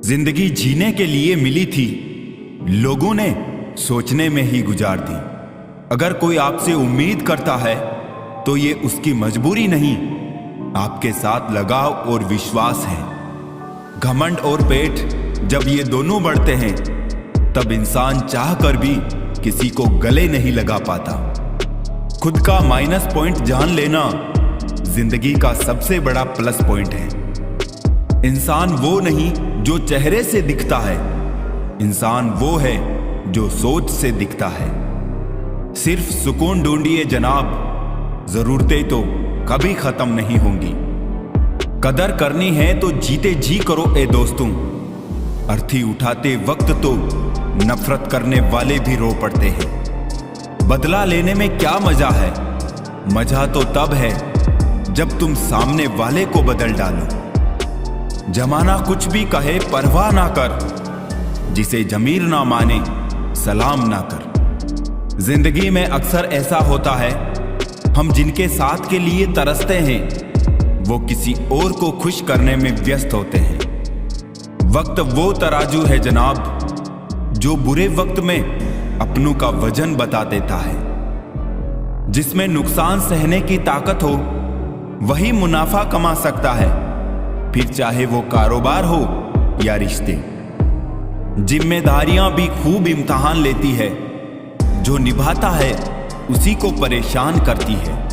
जिंदगी जीने के लिए मिली थी, लोगों ने सोचने में ही गुजार दी। अगर कोई आपसे उम्मीद करता है तो ये उसकी मजबूरी नहीं, आपके साथ लगाव और विश्वास है। घमंड और पेट जब ये दोनों बढ़ते हैं तब इंसान चाह कर भी किसी को गले नहीं लगा पाता। खुद का माइनस पॉइंट जान लेना जिंदगी का सबसे बड़ा प्लस पॉइंट है। इंसान वो नहीं जो चेहरे से दिखता है, इंसान वो है जो सोच से दिखता है। सिर्फ सुकून ढूंढिए जनाब, जरूरतें तो कभी खत्म नहीं होंगी। कदर करनी है तो जीते जी करो ए दोस्तों, अर्थी उठाते वक्त तो नफरत करने वाले भी रो पड़ते हैं। बदला लेने में क्या मजा है? मजा तो तब है जब तुम सामने वाले को बदल डालो। जमाना कुछ भी कहे परवाह ना कर, जिसे जमीर ना माने सलाम ना कर। जिंदगी में अक्सर ऐसा होता है, हम जिनके साथ के लिए तरसते हैं वो किसी और को खुश करने में व्यस्त होते हैं। वक्त वो तराजू है जनाब जो बुरे वक्त में अपनों का वजन बता देता है। जिसमें नुकसान सहने की ताकत हो वही मुनाफा कमा सकता है, फिर चाहे वो कारोबार हो या रिश्ते। जिम्मेदारियां भी खूब इम्तिहान लेती है, जो निभाता है उसी को परेशान करती है।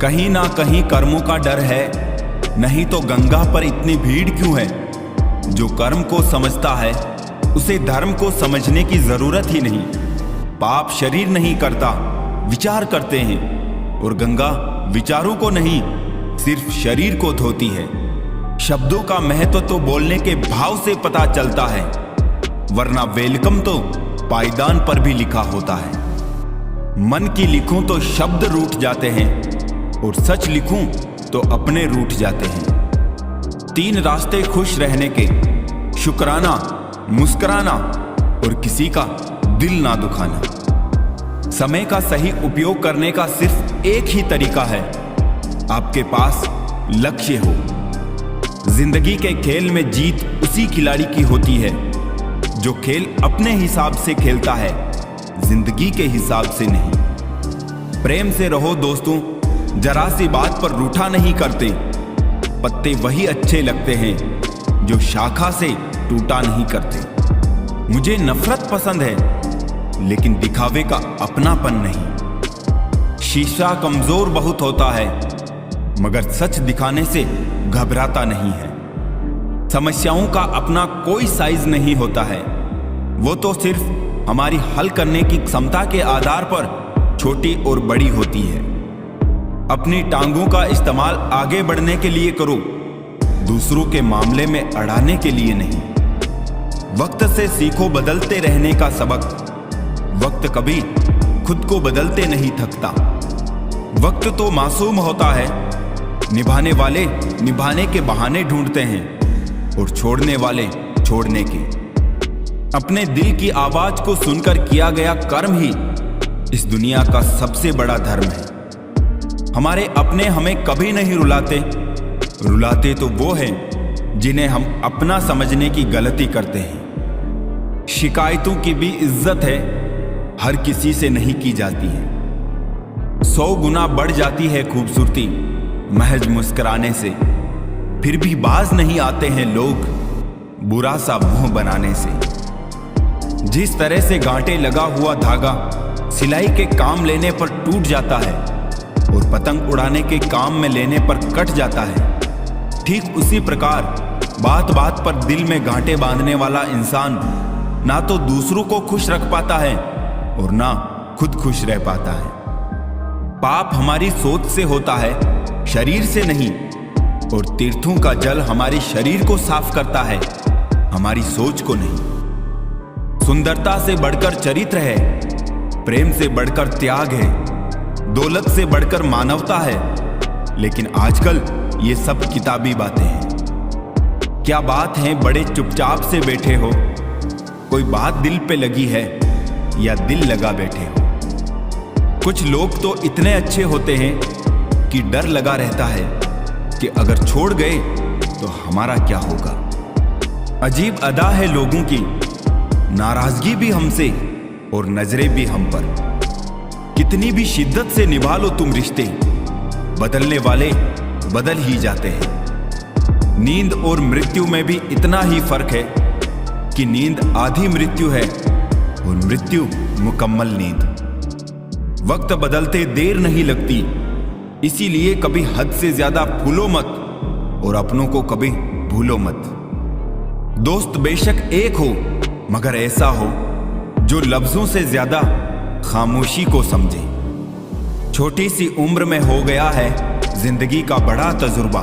कहीं ना कहीं कर्मों का डर है, नहीं तो गंगा पर इतनी भीड़ क्यों है? जो कर्म को समझता है उसे धर्म को समझने की जरूरत ही नहीं। पाप शरीर नहीं करता, विचार करते हैं, और गंगा विचारों को नहीं सिर्फ शरीर को धोती है। शब्दों का महत्व तो बोलने के भाव से पता चलता है, वरना वेलकम तो पायदान पर भी लिखा होता है। मन की लिखूं तो शब्द रूठ जाते हैं, और सच लिखूं तो अपने रूठ जाते हैं। 3 रास्ते खुश रहने के, शुक्राना, मुस्कुराना और किसी का दिल ना दुखाना। समय का सही उपयोग करने का सिर्फ एक ही तरीका है, आपके पास लक्ष्य हो। जिंदगी के खेल में जीत उसी खिलाड़ी की होती है जो खेल अपने हिसाब से खेलता है, जिंदगी के हिसाब से नहीं। प्रेम से रहो दोस्तों, जरा सी बात पर रूठा नहीं करते। पत्ते वही अच्छे लगते हैं जो शाखा से टूटा नहीं करते। मुझे नफरत पसंद है लेकिन दिखावे का अपनापन नहीं। शीशा कमजोर बहुत होता है मगर सच दिखाने से घबराता नहीं है। समस्याओं का अपना कोई साइज नहीं होता है, वो तो सिर्फ हमारी हल करने की क्षमता के आधार पर छोटी और बड़ी होती है। अपनी टांगों का इस्तेमाल आगे बढ़ने के लिए करो, दूसरों के मामले में अड़ाने के लिए नहीं। वक्त से सीखो बदलते रहने का सबक, वक्त कभी खुद को बदलते नहीं थकता। वक्त तो मासूम होता है, निभाने वाले निभाने के बहाने ढूंढते हैं और छोड़ने वाले छोड़ने के। अपने दिल की आवाज को सुनकर किया गया कर्म ही इस दुनिया का सबसे बड़ा धर्म है। हमारे अपने हमें कभी नहीं रुलाते, रुलाते तो वो हैं जिन्हें हम अपना समझने की गलती करते हैं। शिकायतों की भी इज्जत है, हर किसी से नहीं की जाती है। 100 गुना बढ़ जाती है खूबसूरती महज मुस्कुराने से, फिर भी बाज नहीं आते हैं लोग बुरा सा मुंह बनाने से। जिस तरह से गांठे लगा हुआ धागा सिलाई के काम लेने पर टूट जाता है और पतंग उड़ाने के काम में लेने पर कट जाता है, ठीक उसी प्रकार बात बात पर दिल में गांठे बांधने वाला इंसान ना तो दूसरों को खुश रख पाता है और ना खुद खुश रह पाता है। पाप हमारी सोच से होता है, शरीर से नहीं, और तीर्थों का जल हमारी शरीर को साफ करता है, हमारी सोच को नहीं। सुंदरता से बढ़कर चरित्र है, प्रेम से बढ़कर त्याग है, दौलत से बढ़कर मानवता है, लेकिन आजकल ये सब किताबी बातें हैं। क्या बात है बड़े चुपचाप से बैठे हो, कोई बात दिल पे लगी है या दिल लगा बैठे हो। कुछ लोग तो इतने अच्छे होते हैं कि डर लगा रहता है कि अगर छोड़ गए तो हमारा क्या होगा। अजीब अदा है लोगों की, नाराजगी भी हमसे और नजरें भी हम पर। कितनी भी शिद्दत से निभा लो तुम रिश्ते, बदलने वाले बदल ही जाते हैं। नींद और मृत्यु में भी इतना ही फर्क है कि नींद आधी मृत्यु है और मृत्यु मुकम्मल नींद। वक्त बदलते देर नहीं लगती, इसीलिए कभी हद से ज्यादा फूलो मत और अपनों को कभी भूलो मत। दोस्त बेशक एक हो, मगर ऐसा हो जो लफ्जों से ज्यादा खामोशी को समझे। छोटी सी उम्र में हो गया है जिंदगी का बड़ा तजुर्बा,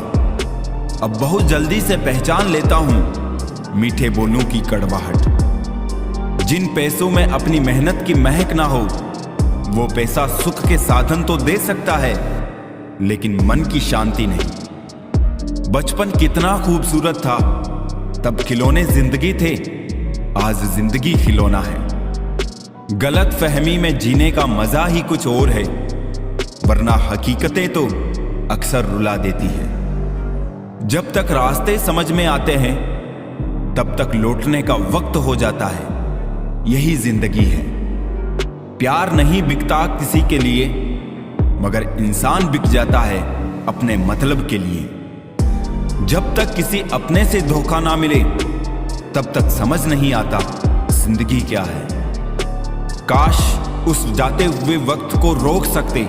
अब बहुत जल्दी से पहचान लेता हूं मीठे बोलों की कड़वाहट। जिन पैसों में अपनी मेहनत की महक ना हो, वो पैसा सुख के साधन तो दे सकता है, लेकिन मन की शांति नहीं। बचपन कितना खूबसूरत था, तब खिलौने जिंदगी थे, आज जिंदगी खिलौना है। गलत फहमी में जीने का मजा ही कुछ और है, वरना हकीकतें तो अक्सर रुला देती है। जब तक रास्ते समझ में आते हैं, तब तक लौटने का वक्त हो जाता है। यही जिंदगी है। प्यार नहीं बिकता किसी के लिए, मगर इंसान बिक जाता है अपने मतलब के लिए। जब तक किसी अपने से धोखा ना मिले, तब तक समझ नहीं आता जिंदगी क्या है। काश उस जाते हुए वक्त को रोक सकते,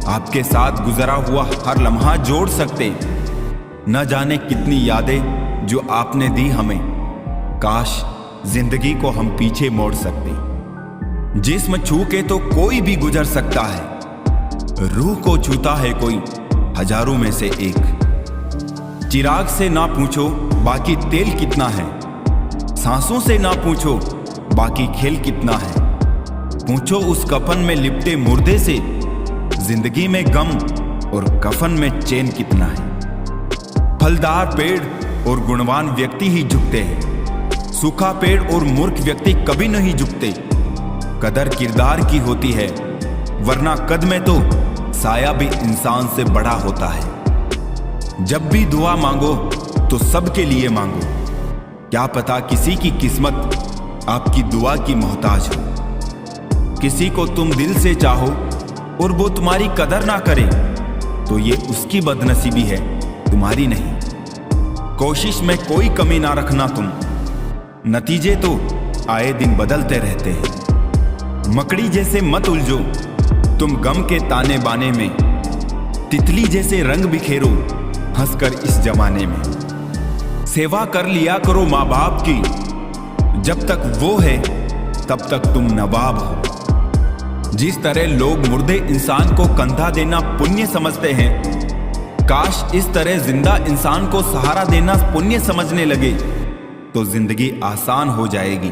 आपके साथ गुजरा हुआ हर लम्हा जोड़ सकते। न जाने कितनी यादें जो आपने दी हमें, काश जिंदगी को हम पीछे मोड़ सकते। जिस्म छू के तो कोई भी गुजर सकता है, रूह को छूता है कोई हजारों में से एक। चिराग से ना पूछो बाकी तेल कितना है, सांसों से ना पूछो बाकी खेल कितना है। पूछो उस कफन में लिपटे मुर्दे से, जिंदगी में गम और कफन में चैन कितना है। फलदार पेड़ और गुणवान व्यक्ति ही झुकते हैं, सूखा पेड़ और मूर्ख व्यक्ति कभी नहीं झुकते। कदर किरदार की होती है, वरना कद में तो साया भी इंसान से बड़ा होता है। जब भी दुआ मांगो तो सबके लिए मांगो, क्या पता किसी की किस्मत आपकी दुआ की मोहताज हो। किसी को तुम दिल से चाहो और वो तुम्हारी कदर ना करे, तो ये उसकी बदनसीबी है, तुम्हारी नहीं। कोशिश में कोई कमी ना रखना तुम, नतीजे तो आए दिन बदलते रहते हैं। मकड़ी जैसे मत उलझो तुम गम के ताने बाने में, तितली जैसे रंग बिखेरो हंसकर इस जमाने में। सेवा कर लिया करो माँ बाप की, जब तक वो है तब तक तुम नवाब हो। जिस तरह लोग मुर्दे इंसान को कंधा देना पुण्य समझते हैं, काश इस तरह जिंदा इंसान को सहारा देना पुण्य समझने लगे, तो जिंदगी आसान हो जाएगी।